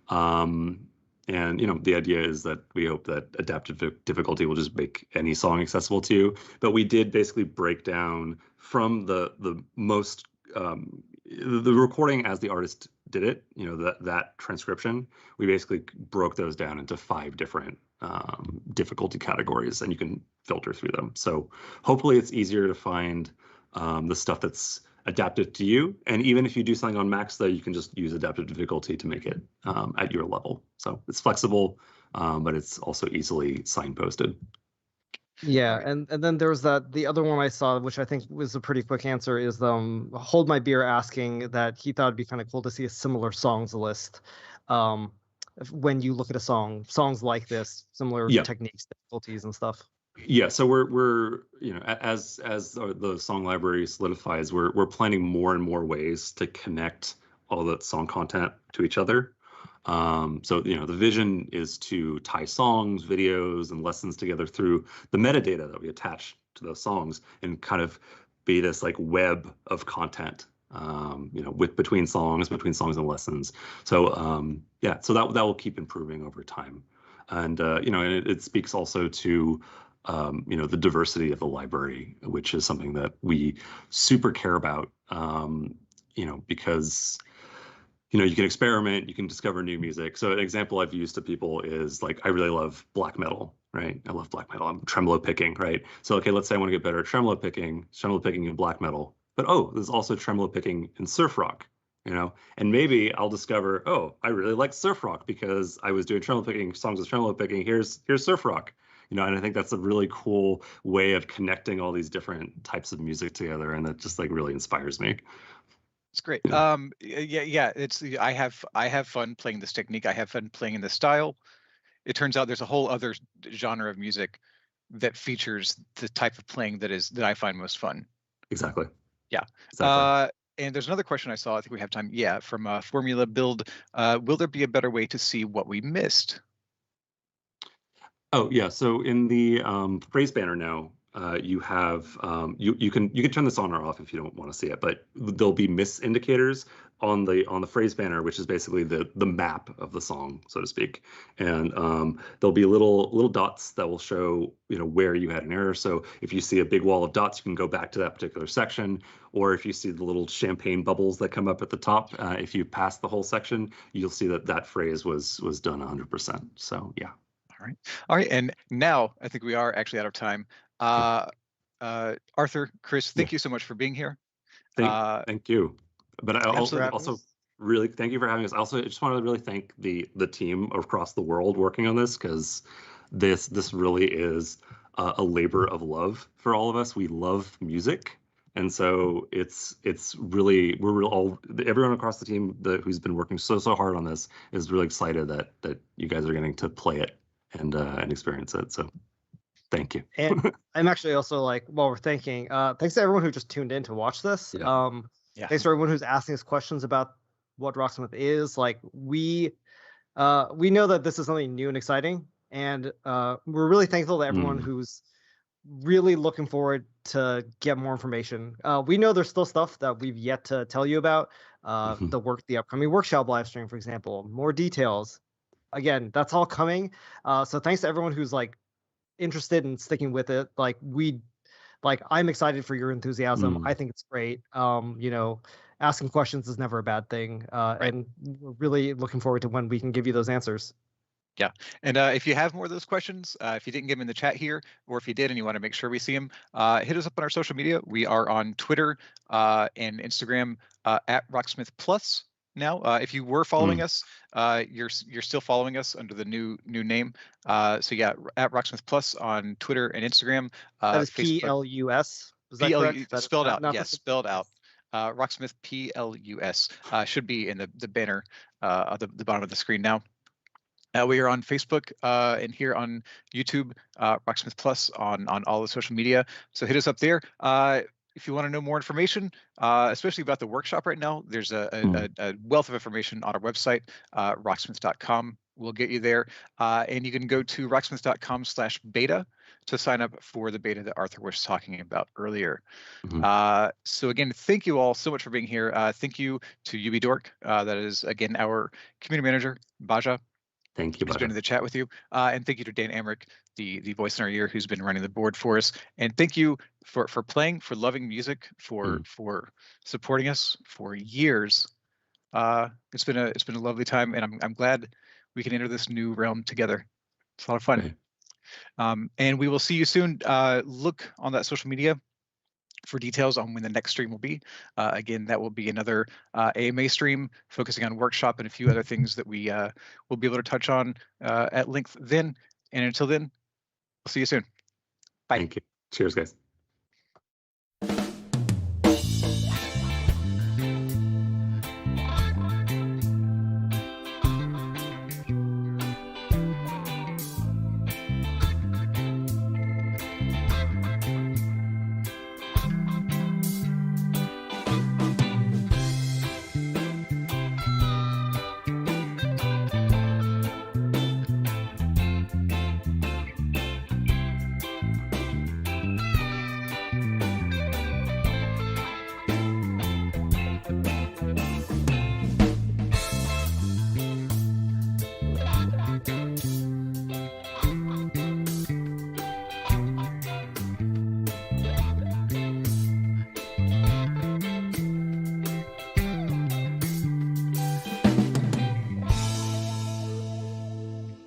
And the idea is that we hope that adaptive difficulty will just make any song accessible to you. But we did basically break down from the most the recording as the artist did it, that transcription, we basically broke those down into 5 different difficulty categories, and you can filter through them. So hopefully it's easier to find the stuff that's adapted to you. And even if you do something on max, though, you can just use adaptive difficulty to make it at your level. So it's flexible, but it's also easily signposted. Yeah, and then there was the other one I saw, which I think was a pretty quick answer, is Hold My Beer asking that he thought it'd be kind of cool to see a similar songs list. When you look at songs like this, similar techniques, difficulties, and stuff. Yeah, so we're as the song library solidifies, we're planning more and more ways to connect all the song content to each other. So the vision is to tie songs, videos, and lessons together through the metadata that we attach to those songs, and kind of be this like web of content, between songs and lessons. So so that will keep improving over time, and and it speaks also to the diversity of the library, which is something that we super care about, because you can experiment, you can discover new music. So an example I've used to people is like, I really love black metal, right? I love black metal. I'm tremolo picking, right? So, okay, let's say I want to get better at tremolo picking in black metal. But, there's also tremolo picking in surf rock, and maybe I'll discover, I really like surf rock because I was doing tremolo picking, songs with tremolo picking. Here's surf rock, and I think that's a really cool way of connecting all these different types of music together. And that just like really inspires me. It's great. Yeah. It's I have fun playing this technique. I have fun playing in this style. It turns out there's a whole other genre of music that features the type of playing that I find most fun. Exactly. Yeah. Exactly. And there's another question I saw. I think we have time. Yeah, from Formula Build. Will there be a better way to see what we missed? Oh yeah. So in the phrase banner now, you have you can turn this on or off if you don't want to see it, but there'll be miss indicators on the phrase banner, which is basically the map of the song, so to speak. And there'll be little dots that will show where you had an error. So if you see a big wall of dots, you can go back to that particular section. Or if you see the little champagne bubbles that come up at the top, if you pass the whole section, you'll see that phrase was done 100%. So yeah. All right. And now I think we are actually out of time. Arthur, Chris, thank you so much for being here. Thank you. But I also really thank you for having us. Also, I just want to really thank the team across the world working on this, because this really is a labor of love for all of us. We love music. And so it's really, everyone across the team who's been working so hard on this is really excited that you guys are getting to play it and experience it. So thank you. And I'm actually also while we're thanking, thanks to everyone who just tuned in to watch this. Thanks to everyone who's asking us questions about what Rocksmith is. We know that this is something new and exciting, and we're really thankful to everyone who's really looking forward to get more information. We know there's still stuff that we've yet to tell you about. The upcoming workshop live stream, for example, more details. Again, that's all coming. So thanks to everyone who's like interested in sticking with it. I'm excited for your enthusiasm. I think it's great. Asking questions is never a bad thing. And we're really looking forward to when we can give you those answers. Yeah, and if you have more of those questions, if you didn't get them in the chat here, or if you did and you want to make sure we see them, hit us up on our social media. We are on Twitter and Instagram at Rocksmith Plus now. If you were following us, you're still following us under the new name. So yeah, at Rocksmith Plus on Twitter and Instagram. That is Facebook, PLUS. Is that correct? Spelled out. Yes, spelled out. Rocksmith PLUS should be in the banner at the bottom of the screen now. We are on Facebook and here on YouTube, Rocksmith Plus on all the social media. So hit us up there. If you want to know more information, especially about the workshop right now, there's a wealth of information on our website, rocksmith.com. We'll get you there. And you can go to rocksmith.com/beta to sign up for the beta that Arthur was talking about earlier. So again, thank you all so much for being here. Thank you to UB Dork. That is, again, our community manager, Baja. Thank you, who's been in the chat with you. And thank you to Dan Amrick, the voice in our ear, who's been running the board for us. And thank you for playing, for loving music, for supporting us for years. It's been a lovely time, and I'm glad we can enter this new realm together. It's a lot of fun. And we will see you soon. Look on that social media for details on when the next stream will be. Again, that will be another AMA stream focusing on workshop and a few other things that we will be able to touch on at length then. And until then, we'll see you soon. Bye. Thank you. Cheers, guys.